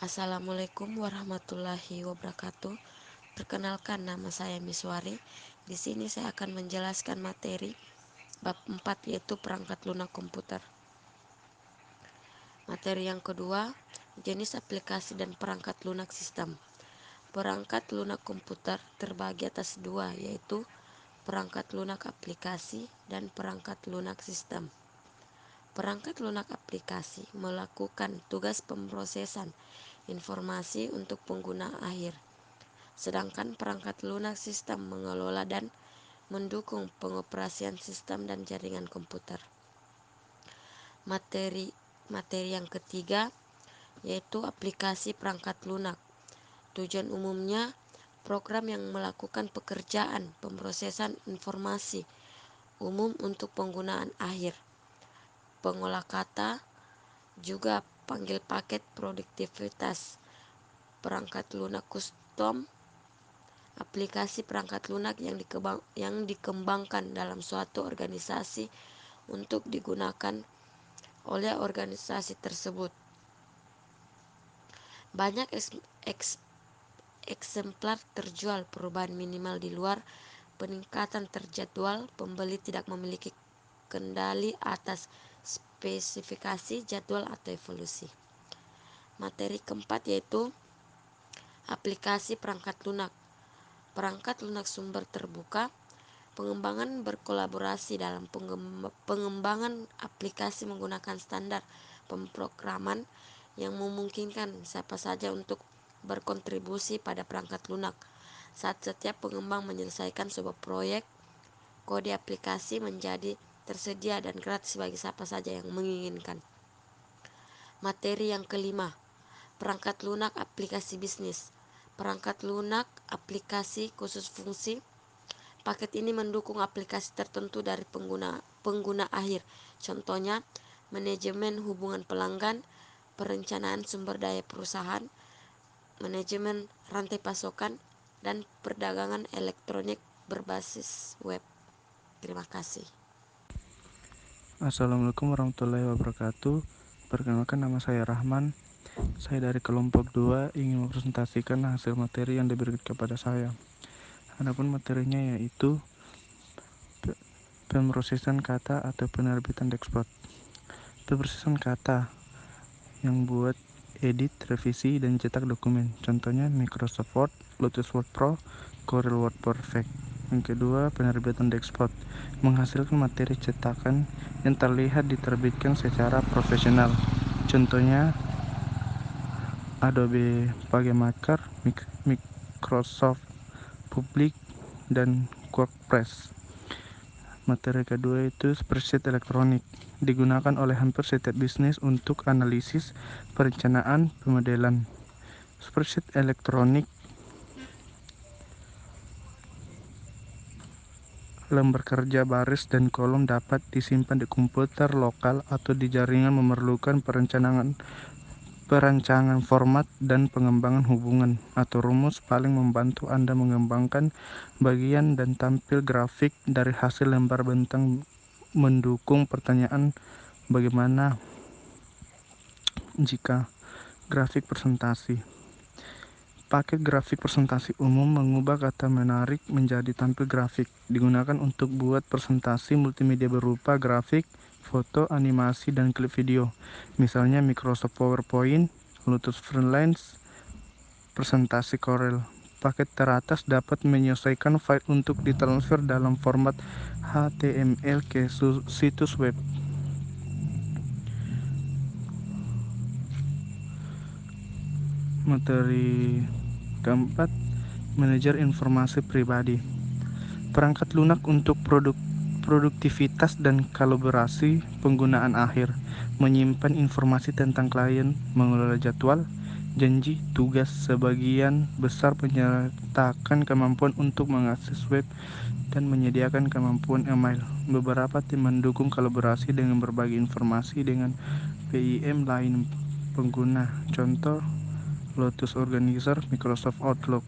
Assalamualaikum warahmatullahi wabarakatuh. Perkenalkan, nama saya Miswari. Di sini saya akan menjelaskan materi bab 4, yaitu perangkat lunak komputer. Materi yang kedua, jenis aplikasi dan perangkat lunak sistem. Perangkat lunak komputer terbagi atas dua, yaitu perangkat lunak aplikasi dan perangkat lunak sistem. Perangkat lunak aplikasi melakukan tugas pemrosesan informasi untuk pengguna akhir, sedangkan perangkat lunak sistem mengelola dan mendukung pengoperasian sistem dan jaringan komputer. Materi yang ketiga yaitu aplikasi perangkat lunak. Tujuan umumnya program yang melakukan pekerjaan pemrosesan informasi umum untuk penggunaan akhir, pengolah kata, juga panggil paket produktivitas. Perangkat lunak custom, aplikasi perangkat lunak yang dikembangkan dalam suatu organisasi untuk digunakan oleh organisasi tersebut. Banyak eksemplar terjual. Perubahan minimal di luar peningkatan terjadwal. Pembeli tidak memiliki kendali atas spesifikasi, jadwal, atau evolusi. Materi keempat yaitu aplikasi perangkat lunak. Perangkat lunak sumber terbuka. Pengembangan berkolaborasi dalam pengembangan aplikasi menggunakan standar pemrograman yang memungkinkan siapa saja untuk berkontribusi pada perangkat lunak. Saat setiap pengembang menyelesaikan sebuah proyek, kode aplikasi menjadi tersedia dan gratis bagi siapa saja yang menginginkan. Materi yang kelima, perangkat lunak aplikasi bisnis. Perangkat lunak aplikasi khusus fungsi. Paket ini mendukung aplikasi tertentu dari pengguna akhir. Contohnya, manajemen hubungan pelanggan, perencanaan sumber daya perusahaan, manajemen rantai pasokan, dan perdagangan elektronik berbasis web. Terima kasih. Assalamualaikum warahmatullahi wabarakatuh. Perkenalkan, nama saya Rahman. Saya dari kelompok 2 ingin mempresentasikan hasil materi yang diberikan kepada saya. Adapun materinya yaitu pemrosesan kata atau penerbitan dashboard. Pemrosesan kata yang buat edit, revisi, dan cetak dokumen. Contohnya Microsoft Word, Lotus Word Pro, Corel Word Perfect. Yang kedua, penerbitan dashboard menghasilkan materi cetakan yang terlihat diterbitkan secara profesional. Contohnya Adobe PageMaker, Microsoft Public, dan WordPress. Materi kedua itu spreadsheet elektronik, digunakan oleh hampir setiap bisnis untuk analisis, perencanaan, pemodelan. Spreadsheet elektronik, lembar kerja baris dan kolom dapat disimpan di komputer lokal atau di jaringan, memerlukan perancangan format dan pengembangan hubungan atau rumus paling membantu Anda mengembangkan bagian dan tampil grafik dari hasil lembar bentang. Mendukung pertanyaan bagaimana jika grafik presentasi. Paket grafik presentasi umum mengubah kata menarik menjadi tampil grafik. Digunakan untuk buat presentasi multimedia berupa grafik, foto, animasi, dan klip video. Misalnya Microsoft PowerPoint, Lotus Freelance, presentasi Corel. Paket teratas dapat menyelesaikan file untuk ditransfer dalam format HTML ke situs web. Materi keempat, manajer informasi pribadi. Perangkat lunak untuk produktivitas dan kolaborasi penggunaan akhir, menyimpan informasi tentang klien, mengelola jadwal, janji, tugas. Sebagian besar menyertakan kemampuan untuk mengakses web dan menyediakan kemampuan email. Beberapa tim mendukung kolaborasi dengan berbagi informasi dengan PIM lain pengguna. Contoh Lotus Organizer, Microsoft Outlook.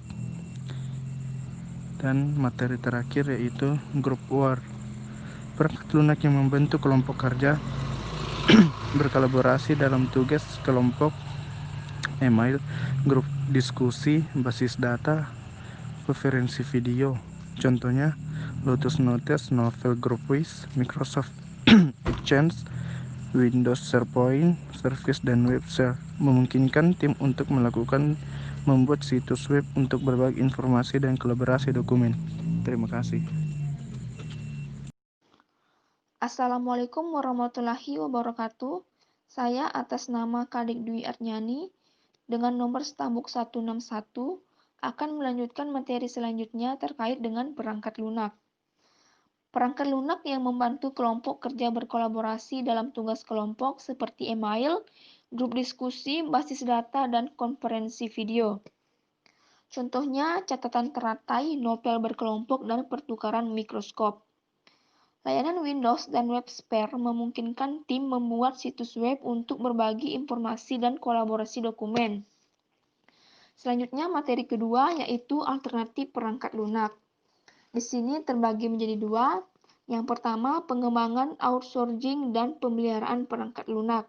Dan materi terakhir yaitu Group Work. Perangkat lunak yang membentuk kelompok kerja berkolaborasi dalam tugas kelompok email, grup diskusi, basis data, preferensi video. Contohnya, Lotus Notes, Novel Group Wiz, Microsoft Exchange, Windows SharePoint, Service, dan Web Share memungkinkan tim untuk membuat situs web untuk berbagi informasi dan kolaborasi dokumen. Terima kasih. Assalamualaikum warahmatullahi wabarakatuh. Saya atas nama Kadek Dwi Arnyani dengan nomor stambuk 161 akan melanjutkan materi selanjutnya terkait dengan perangkat lunak. Perangkat lunak yang membantu kelompok kerja berkolaborasi dalam tugas kelompok seperti email, grup diskusi, basis data, dan konferensi video. Contohnya catatan teratai, novel berkelompok, dan pertukaran mikroskop. Layanan Windows dan WebSphere memungkinkan tim membuat situs web untuk berbagi informasi dan kolaborasi dokumen. Selanjutnya materi kedua yaitu alternatif perangkat lunak. Di sini terbagi menjadi dua. Yang pertama pengembangan outsourcing dan pemeliharaan perangkat lunak.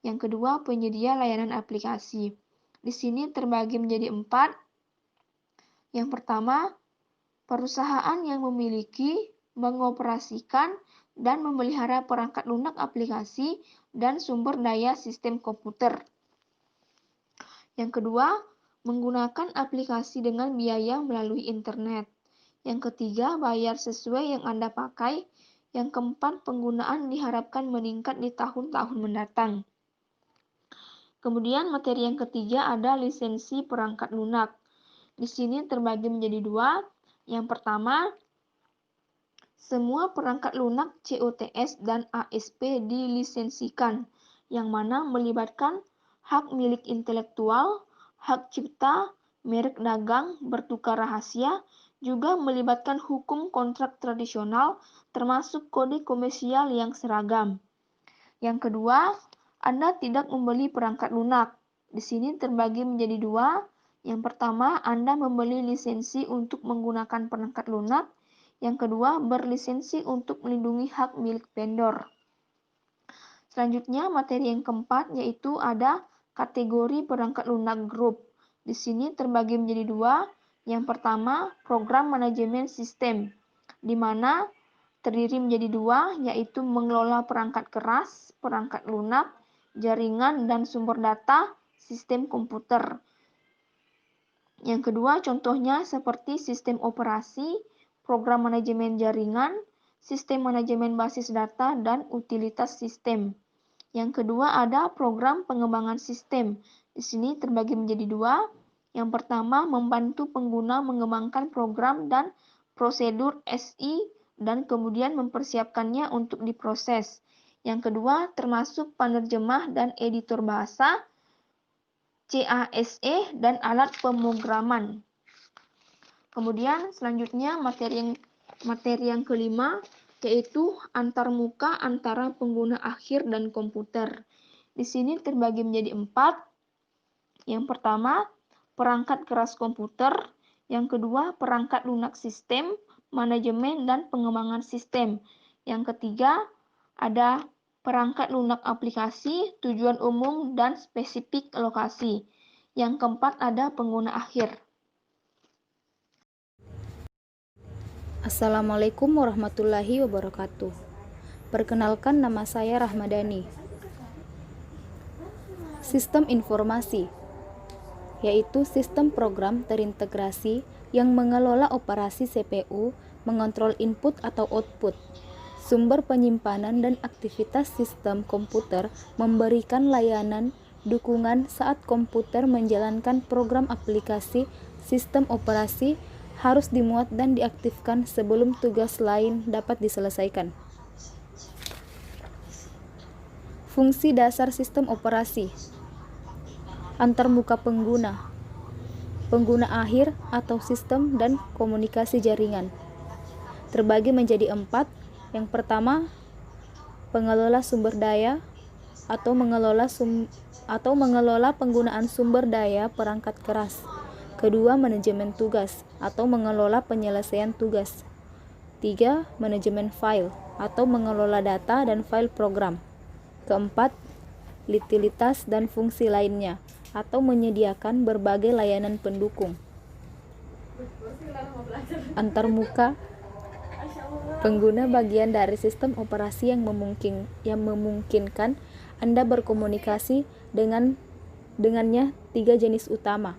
Yang kedua penyedia layanan aplikasi. Di sini terbagi menjadi 4. Yang pertama perusahaan yang memiliki, mengoperasikan, dan memelihara perangkat lunak aplikasi dan sumber daya sistem komputer. Yang kedua, menggunakan aplikasi dengan biaya melalui internet. Yang ketiga, bayar sesuai yang Anda pakai. Yang keempat, penggunaan diharapkan meningkat di tahun-tahun mendatang. Kemudian materi yang ketiga ada lisensi perangkat lunak. Di sini terbagi menjadi dua. Yang pertama, semua perangkat lunak COTS dan ASP dilisensikan, yang mana melibatkan hak milik intelektual, hak cipta, merek dagang, bertukar rahasia, juga melibatkan hukum kontrak tradisional, termasuk kode komersial yang seragam. Yang kedua, Anda tidak membeli perangkat lunak. Di sini terbagi menjadi dua. Yang pertama, Anda membeli lisensi untuk menggunakan perangkat lunak. Yang kedua, berlisensi untuk melindungi hak milik vendor. Selanjutnya, materi yang keempat yaitu ada kategori perangkat lunak grup. Di sini terbagi menjadi dua. Yang pertama, program manajemen sistem, di mana terdiri menjadi dua, yaitu mengelola perangkat keras, perangkat lunak, jaringan, dan sumber data sistem komputer. Yang kedua, contohnya seperti sistem operasi, program manajemen jaringan, sistem manajemen basis data, dan utilitas sistem. Yang kedua ada program pengembangan sistem. Di sini terbagi menjadi dua. Yang pertama, membantu pengguna mengembangkan program dan prosedur SI dan kemudian mempersiapkannya untuk diproses. Yang kedua, termasuk penerjemah dan editor bahasa, CASE, dan alat pemrograman. Kemudian selanjutnya materi yang kelima yaitu antarmuka antara pengguna akhir dan komputer. Di sini terbagi menjadi 4. Yang pertama, perangkat keras komputer. Yang kedua, perangkat lunak sistem, manajemen, dan pengembangan sistem. Yang ketiga, ada perangkat lunak aplikasi, tujuan umum, dan spesifik lokasi. Yang keempat, ada pengguna akhir. Assalamualaikum warahmatullahi wabarakatuh. Perkenalkan, nama saya Rahmadani. Sistem informasi yaitu sistem program terintegrasi yang mengelola operasi CPU, mengontrol input atau output, sumber penyimpanan dan aktivitas sistem komputer, memberikan layanan dukungan saat komputer menjalankan program aplikasi. Sistem operasi harus dimuat dan diaktifkan sebelum tugas lain dapat diselesaikan. Fungsi dasar sistem operasi: antarmuka pengguna, pengguna akhir atau sistem, dan komunikasi jaringan. Terbagi menjadi 4. Yang pertama, pengelola sumber daya atau mengelola penggunaan sumber daya perangkat keras. Kedua, manajemen tugas atau mengelola penyelesaian tugas. 3. Manajemen file atau mengelola data dan file program. Keempat, utilitas dan fungsi lainnya atau menyediakan berbagai layanan pendukung antarmuka. Pengguna bagian dari sistem operasi yang memungkinkan Anda berkomunikasi dengannya 3 jenis utama.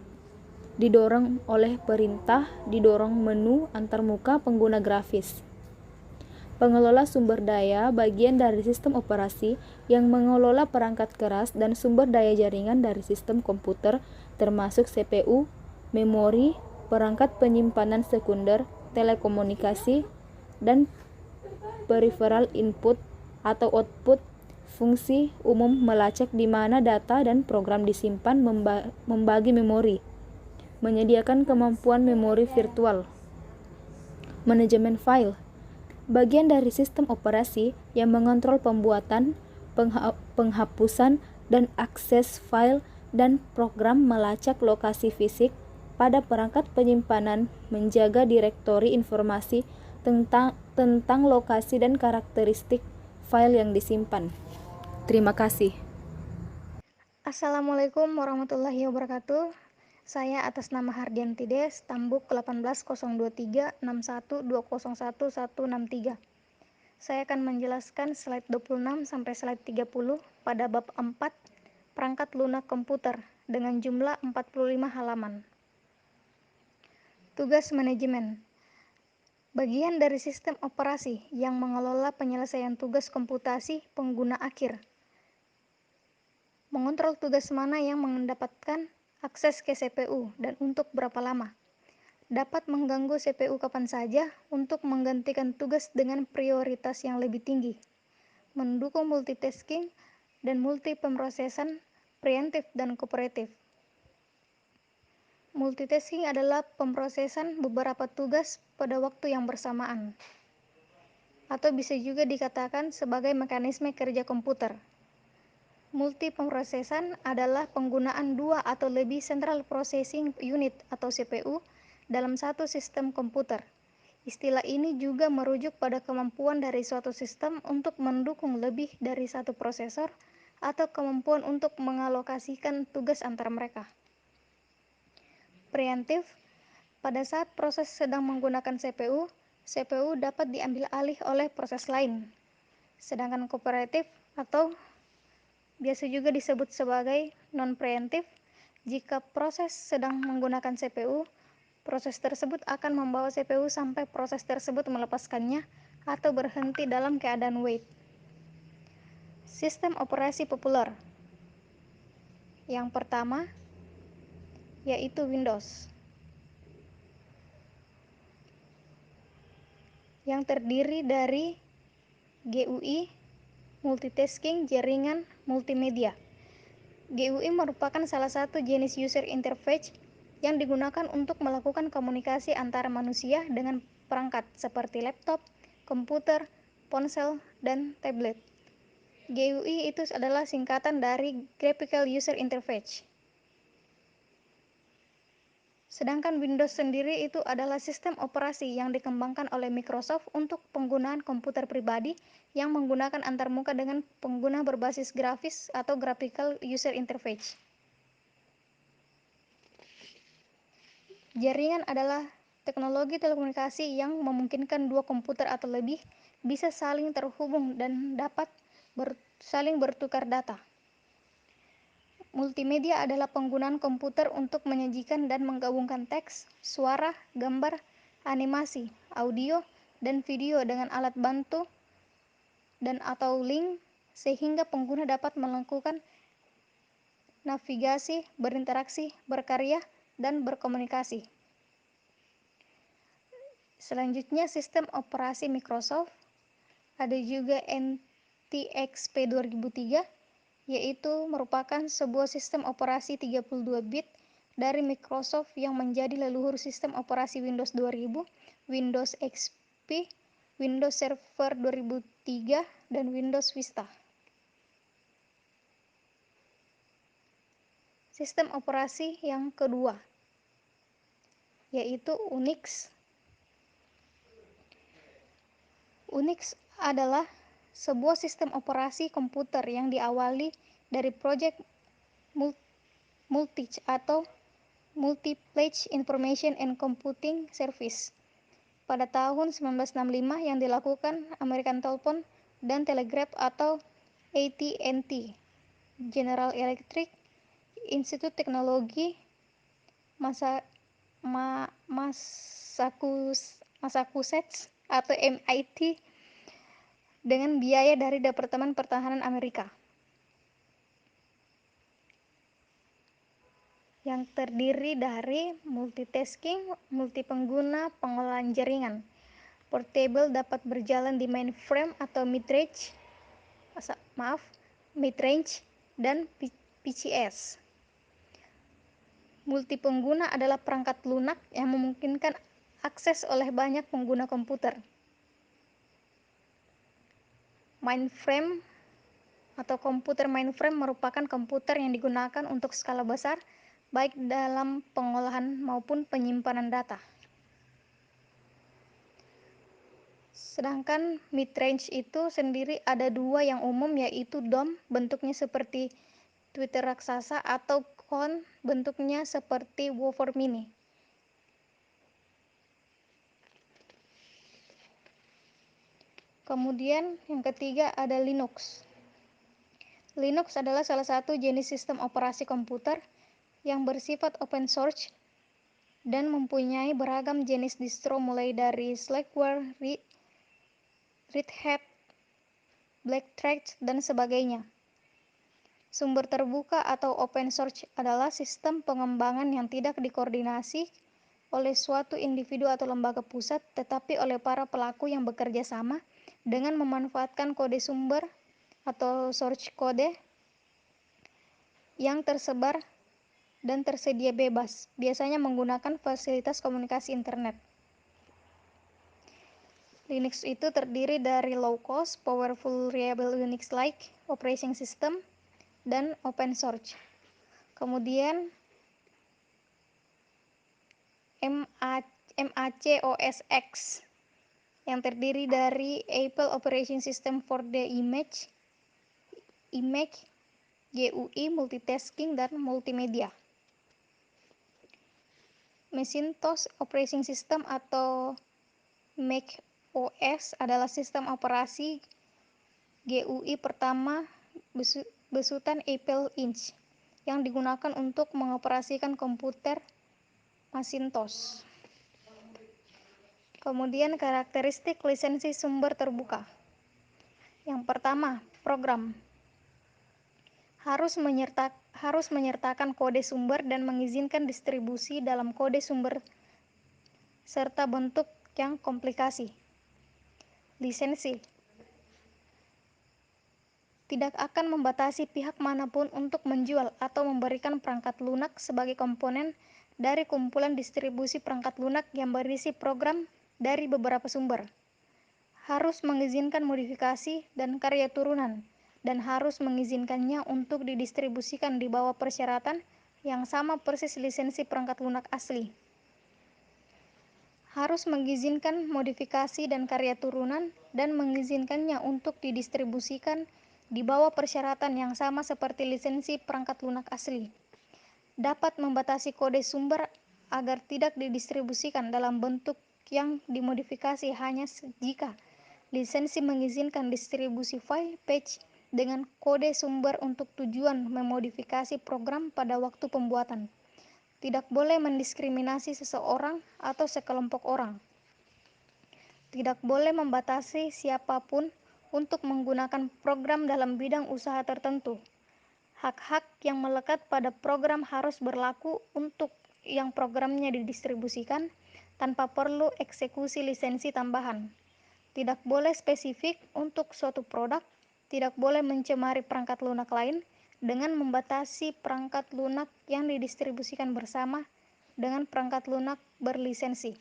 Didorong oleh perintah, didorong menu antarmuka pengguna grafis. Pengelola sumber daya bagian dari sistem operasi yang mengelola perangkat keras dan sumber daya jaringan dari sistem komputer termasuk CPU, memori, perangkat penyimpanan sekunder, telekomunikasi, dan peripheral input atau output. Fungsi umum melacak di mana data dan program disimpan, membagi memori, menyediakan kemampuan memori virtual, manajemen file, bagian dari sistem operasi yang mengontrol pembuatan, penghapusan, dan akses file dan program, melacak lokasi fisik pada perangkat penyimpanan, menjaga direktori informasi tentang lokasi dan karakteristik file yang disimpan. Terima kasih. Assalamualaikum warahmatullahi wabarakatuh. Saya atas nama Hardianti Des, Tambuk 1802361201163. Saya akan menjelaskan slide 26 sampai slide 30 pada bab 4, perangkat lunak komputer dengan jumlah 45 halaman. Tugas manajemen. Bagian dari sistem operasi yang mengelola penyelesaian tugas komputasi pengguna akhir. Mengontrol tugas mana yang mendapatkan akses ke CPU dan untuk berapa lama. Dapat mengganggu CPU kapan saja untuk menggantikan tugas dengan prioritas yang lebih tinggi. Mendukung multitasking dan multi pemrosesan preemptif dan kooperatif. Multitasking adalah pemrosesan beberapa tugas pada waktu yang bersamaan, atau bisa juga dikatakan sebagai mekanisme kerja komputer. Multi pemrosesan adalah penggunaan 2 atau lebih Central Processing Unit atau CPU dalam satu sistem komputer. Istilah ini juga merujuk pada kemampuan dari suatu sistem untuk mendukung lebih dari satu prosesor atau kemampuan untuk mengalokasikan tugas antar mereka. Preemptif. Pada saat proses sedang menggunakan CPU dapat diambil alih oleh proses lain. Sedangkan kooperatif atau biasa juga disebut sebagai non-preemptif, jika proses sedang menggunakan CPU, proses tersebut akan membawa CPU sampai proses tersebut melepaskannya atau berhenti dalam keadaan wait. Sistem operasi populer. Yang pertama, yaitu Windows, yang terdiri dari GUI, multitasking, jaringan, multimedia. GUI merupakan salah satu jenis user interface yang digunakan untuk melakukan komunikasi antara manusia dengan perangkat seperti laptop, komputer, ponsel, dan tablet. GUI itu adalah singkatan dari Graphical User Interface. Sedangkan Windows sendiri itu adalah sistem operasi yang dikembangkan oleh Microsoft untuk penggunaan komputer pribadi yang menggunakan antarmuka dengan pengguna berbasis grafis atau Graphical User Interface. Jaringan adalah teknologi telekomunikasi yang memungkinkan dua komputer atau lebih bisa saling terhubung dan dapat saling bertukar data. Multimedia adalah penggunaan komputer untuk menyajikan dan menggabungkan teks, suara, gambar, animasi, audio, dan video dengan alat bantu dan atau link sehingga pengguna dapat melakukan navigasi, berinteraksi, berkarya, dan berkomunikasi. Selanjutnya, sistem operasi Microsoft. Ada juga NTXP 2003, yaitu merupakan sebuah sistem operasi 32 bit dari Microsoft yang menjadi leluhur sistem operasi Windows 2000, Windows XP, Windows Server 2003, dan Windows Vista. Sistem operasi yang kedua, yaitu Unix. Unix adalah sebuah sistem operasi komputer yang diawali dari proyek MULTICH atau Multi-Page Information and Computing Service pada tahun 1965 yang dilakukan American Telephone dan Telegraph atau AT&T, General Electric, Institut Teknologi Massachusetts atau MIT dengan biaya dari Departemen Pertahanan Amerika, yang terdiri dari multitasking, multipengguna, pengolahan jaringan, portable dapat berjalan di mainframe atau midrange, dan PCS. Multipengguna adalah perangkat lunak yang memungkinkan akses oleh banyak pengguna komputer. Mainframe atau komputer mainframe merupakan komputer yang digunakan untuk skala besar, baik dalam pengolahan maupun penyimpanan data. Sedangkan midrange itu sendiri ada dua yang umum, yaitu DOM bentuknya seperti Twitter raksasa atau CON bentuknya seperti woofer mini. Kemudian yang ketiga ada Linux. Linux adalah salah satu jenis sistem operasi komputer yang bersifat open source dan mempunyai beragam jenis distro mulai dari Slackware, Red Hat, Black Tract, dan sebagainya. Sumber terbuka atau open source adalah sistem pengembangan yang tidak dikoordinasi oleh suatu individu atau lembaga pusat, tetapi oleh para pelaku yang bekerja sama dengan memanfaatkan kode sumber atau source code yang tersebar dan tersedia bebas, biasanya menggunakan fasilitas komunikasi internet. Linux itu terdiri dari low-cost, powerful, reliable Unix-like operating system, dan open source. Kemudian MAC OS X yang terdiri dari Apple Operating System for the Image, GUI, multitasking, dan multimedia. Macintosh Operating System atau Mac OS adalah sistem operasi GUI pertama besutan Apple Inc. yang digunakan untuk mengoperasikan komputer Macintosh. Kemudian karakteristik lisensi sumber terbuka. Yang pertama, program harus menyertakan kode sumber dan mengizinkan distribusi dalam kode sumber serta bentuk yang komplikasi. Lisensi tidak akan membatasi pihak manapun untuk menjual atau memberikan perangkat lunak sebagai komponen dari kumpulan distribusi perangkat lunak yang berisi program dari beberapa sumber. Harus mengizinkan modifikasi dan karya turunan, dan harus mengizinkannya untuk didistribusikan di bawah persyaratan yang sama persis lisensi perangkat lunak asli. Harus mengizinkan modifikasi dan karya turunan dan mengizinkannya untuk didistribusikan di bawah persyaratan yang sama seperti lisensi perangkat lunak asli. Dapat membatasi kode sumber agar tidak didistribusikan dalam bentuk yang dimodifikasi hanya jika lisensi mengizinkan distribusi file patch dengan kode sumber untuk tujuan memodifikasi program pada waktu pembuatan. Tidak boleh mendiskriminasi seseorang atau sekelompok orang. Tidak boleh membatasi siapapun untuk menggunakan program dalam bidang usaha tertentu. Hak-hak yang melekat pada program harus berlaku untuk yang programnya didistribusikan tanpa perlu eksekusi lisensi tambahan. Tidak boleh spesifik untuk suatu produk, tidak boleh mencemari perangkat lunak lain dengan membatasi perangkat lunak yang didistribusikan bersama dengan perangkat lunak berlisensi.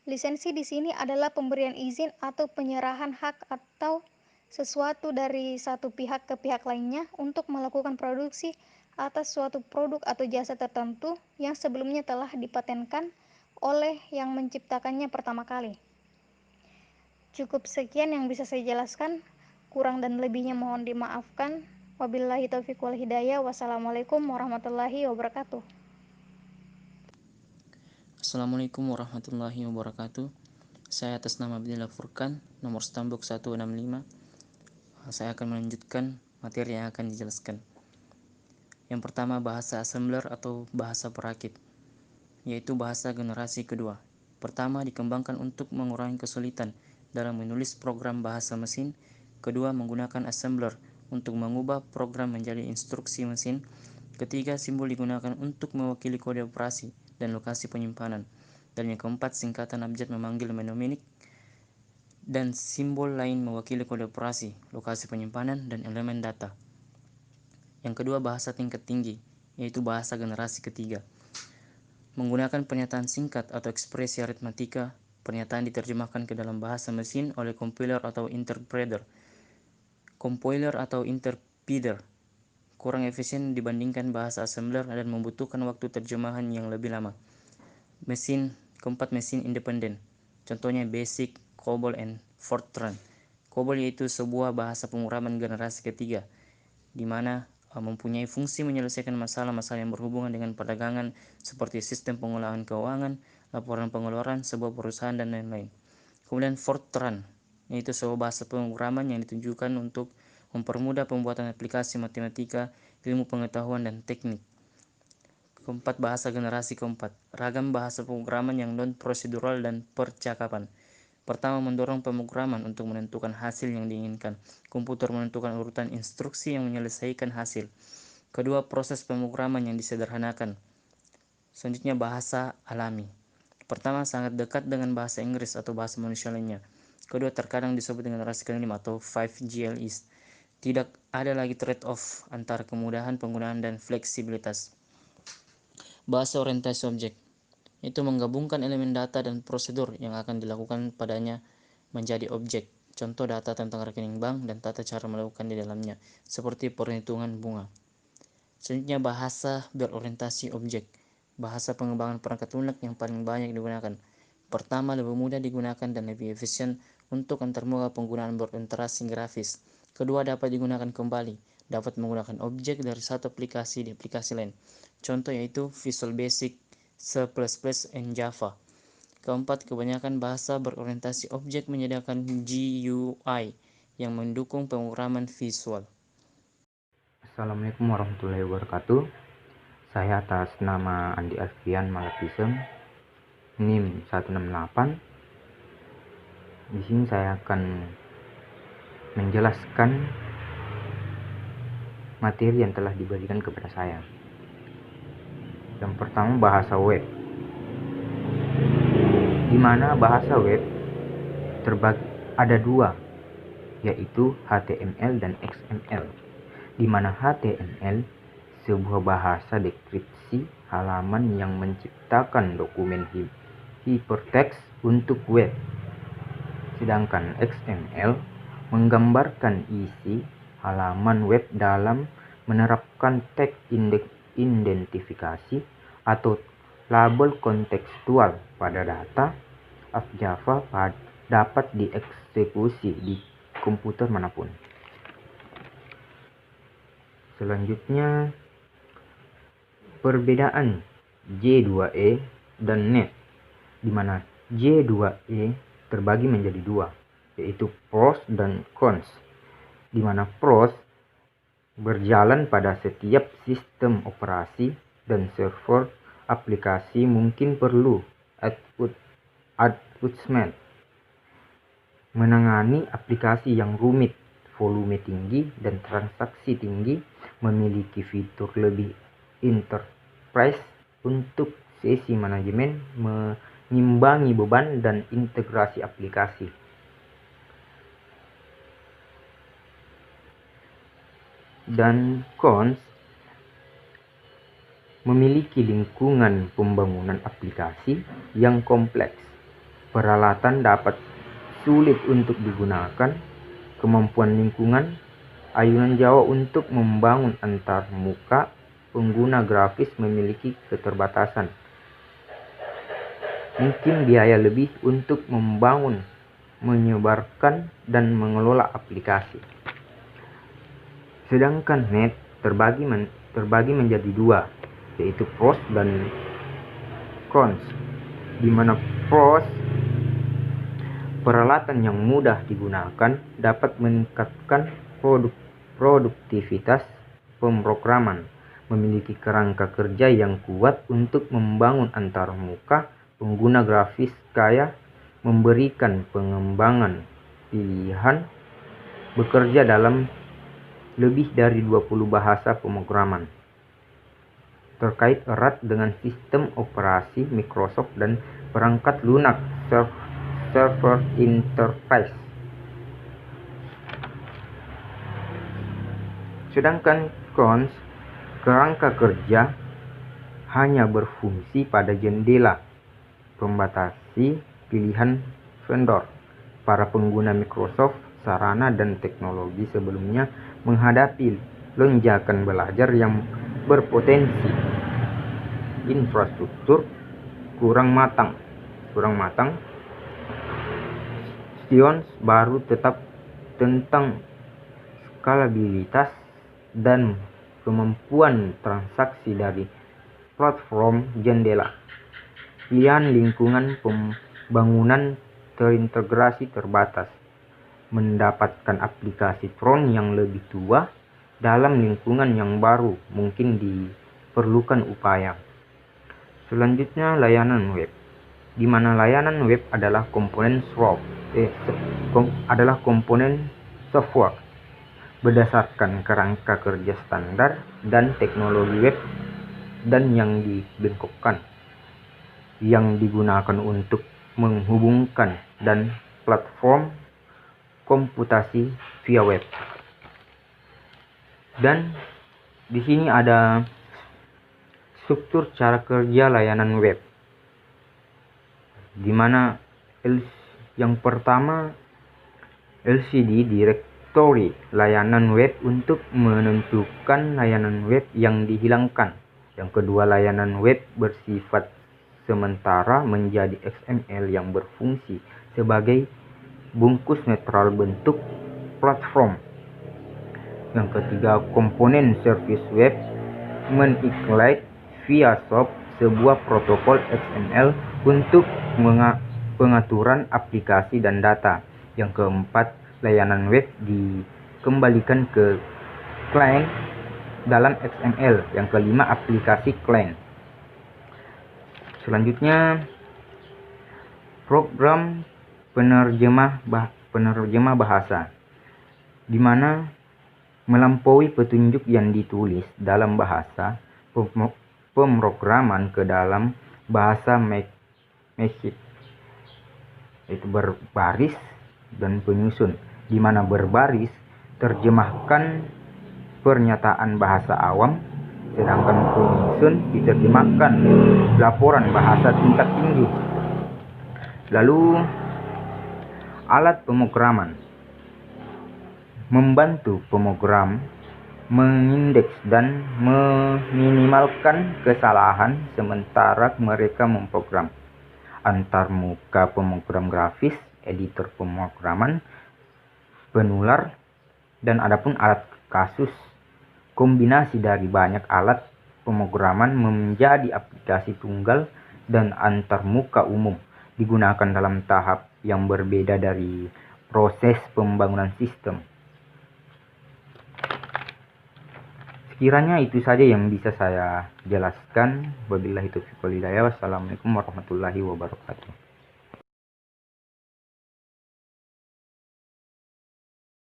Lisensi di sini adalah pemberian izin atau penyerahan hak atau sesuatu dari satu pihak ke pihak lainnya untuk melakukan produksi atas suatu produk atau jasa tertentu yang sebelumnya telah dipatenkan oleh yang menciptakannya pertama kali. Cukup sekian yang bisa saya jelaskan, kurang dan lebihnya mohon dimaafkan. Wabillahi taufiq wal hidayah. Wassalamualaikum warahmatullahi wabarakatuh. Assalamualaikum warahmatullahi wabarakatuh. Saya atas nama Abdillah Furkan, nomor stambuk 165. Saya akan melanjutkan materi yang akan dijelaskan. Yang pertama, bahasa assembler atau bahasa perakit, yaitu bahasa generasi kedua. Pertama, dikembangkan untuk mengurangi kesulitan dalam menulis program bahasa mesin. Kedua, menggunakan assembler untuk mengubah program menjadi instruksi mesin. Ketiga, simbol digunakan untuk mewakili kode operasi dan lokasi penyimpanan. Dan yang keempat, singkatan abjad memanggil mnemonic dan simbol lain mewakili kode operasi, lokasi penyimpanan, dan elemen data. Yang kedua, bahasa tingkat tinggi, yaitu bahasa generasi ketiga. Menggunakan pernyataan singkat atau ekspresi aritmatika, pernyataan diterjemahkan ke dalam bahasa mesin oleh compiler atau interpreter. Compiler atau interpreter kurang efisien dibandingkan bahasa assembler dan membutuhkan waktu terjemahan yang lebih lama. Keempat, mesin independen. Contohnya BASIC, COBOL, and Fortran. COBOL yaitu sebuah bahasa pemrograman generasi ketiga, di mana mempunyai fungsi menyelesaikan masalah-masalah yang berhubungan dengan perdagangan seperti sistem pengolahan keuangan, laporan pengeluaran sebuah perusahaan, dan lain-lain. Kemudian Fortran, yaitu sebuah bahasa pemrograman yang ditujukan untuk mempermudah pembuatan aplikasi matematika, ilmu pengetahuan, dan teknik. Keempat, bahasa generasi keempat, ragam bahasa pemrograman yang non-prosedural dan percakapan. Pertama, mendorong pemrograman untuk menentukan hasil yang diinginkan. Komputer menentukan urutan instruksi yang menyelesaikan hasil. Kedua, proses pemrograman yang disederhanakan. Selanjutnya, bahasa alami. Pertama, sangat dekat dengan bahasa Inggris atau bahasa manusia lainnya. Kedua, terkadang disebut generasi kelima atau 5GLEs. Tidak ada lagi trade-off antara kemudahan penggunaan dan fleksibilitas. Bahasa orientasi objek, itu menggabungkan elemen data dan prosedur yang akan dilakukan padanya menjadi objek. Contoh data tentang rekening bank dan tata cara melakukan di dalamnya, seperti perhitungan bunga. Selanjutnya, bahasa berorientasi objek, bahasa pengembangan perangkat lunak yang paling banyak digunakan. Pertama, lebih mudah digunakan dan lebih efisien untuk antarmuka penggunaan berorientasi grafis. Kedua, dapat digunakan kembali, dapat menggunakan objek dari satu aplikasi di aplikasi lain. Contoh yaitu Visual Basic, C++, and Java. Keempat, kebanyakan bahasa berorientasi objek menyediakan GUI yang mendukung pemrograman visual. Assalamualaikum warahmatullahi wabarakatuh. Saya atas nama Andi Alfian Malapisem, NIM 168. Di sini saya akan menjelaskan materi yang telah diberikan kepada saya. Yang pertama, bahasa web, di mana bahasa web terbagi ada dua, yaitu HTML dan XML. Di mana HTML sebuah bahasa deskripsi halaman yang menciptakan dokumen hypertext untuk web, sedangkan XML menggambarkan isi halaman web dalam menerapkan teks identifikasi atau label kontekstual pada data. Java dapat dieksekusi di komputer manapun. Selanjutnya, perbedaan J2E dan Net, di mana J2E terbagi menjadi dua, yaitu pros dan cons, di mana pros berjalan pada setiap sistem operasi dan server aplikasi mungkin perlu attachment, menangani aplikasi yang rumit, volume tinggi, dan transaksi tinggi, memiliki fitur lebih enterprise untuk sesi manajemen, mengimbangi beban dan integrasi aplikasi. Dan cons, memiliki lingkungan pembangunan aplikasi yang kompleks, peralatan dapat sulit untuk digunakan, kemampuan lingkungan ayunan Java untuk membangun antar muka pengguna grafis memiliki keterbatasan, mungkin biaya lebih untuk membangun, menyebarkan, dan mengelola aplikasi. Sedangkan net terbagi menjadi dua, yaitu pros dan cons, di mana pros peralatan yang mudah digunakan dapat meningkatkan produktivitas pemrograman, memiliki kerangka kerja yang kuat untuk membangun antarmuka pengguna grafis kaya, memberikan pengembangan pilihan, bekerja dalam lebih dari 20 bahasa pemrograman, terkait erat dengan sistem operasi Microsoft dan perangkat lunak server interface. Sedangkan cons, kerangka kerja hanya berfungsi pada jendela, membatasi pilihan vendor. Para pengguna Microsoft, sarana dan teknologi sebelumnya menghadapi lonjakan belajar yang berpotensi infrastruktur kurang matang. Sions baru tetap tentang skalabilitas dan kemampuan transaksi dari platform jendela. Pilihan lingkungan pembangunan terintegrasi terbatas. Mendapatkan aplikasi Tron yang lebih tua dalam lingkungan yang baru mungkin diperlukan upaya. Selanjutnya, layanan web, di mana layanan web adalah komponen software berdasarkan kerangka kerja standar dan teknologi web dan yang dibengkokkan, yang digunakan untuk menghubungkan dan platform komputasi via web. Dan di sini ada struktur cara kerja layanan web, di mana yang pertama LCD directory layanan web untuk menentukan layanan web yang dihilangkan. Yang kedua, layanan web bersifat sementara menjadi XML yang berfungsi sebagai bungkus netral bentuk platform. Yang ketiga, komponen service web menginclude via SOAP sebuah protokol XML untuk pengaturan aplikasi dan data. Yang keempat, layanan web dikembalikan ke client dalam XML. Yang kelima, aplikasi client. Selanjutnya, program penerjemah bahasa, di mana melampaui petunjuk yang ditulis dalam bahasa pemrograman ke dalam bahasa Magic, yaitu berbaris dan penyusun, di mana berbaris terjemahkan pernyataan bahasa awam, sedangkan penyusun diterjemahkan laporan bahasa tingkat tinggi. Lalu, alat pemrograman membantu pemrogram mengindeks dan meminimalkan kesalahan sementara mereka memprogram. Antarmuka pemrogram grafis, editor pemrograman, penular, dan adapun alat kasus. Kombinasi dari banyak alat pemrograman menjadi aplikasi tunggal dan antarmuka umum, digunakan dalam tahap yang berbeda dari proses pembangunan sistem. Sekiranya itu saja yang bisa saya jelaskan. Wabillahi taufiq wal hidayah. Wassalamualaikum warahmatullahi wabarakatuh.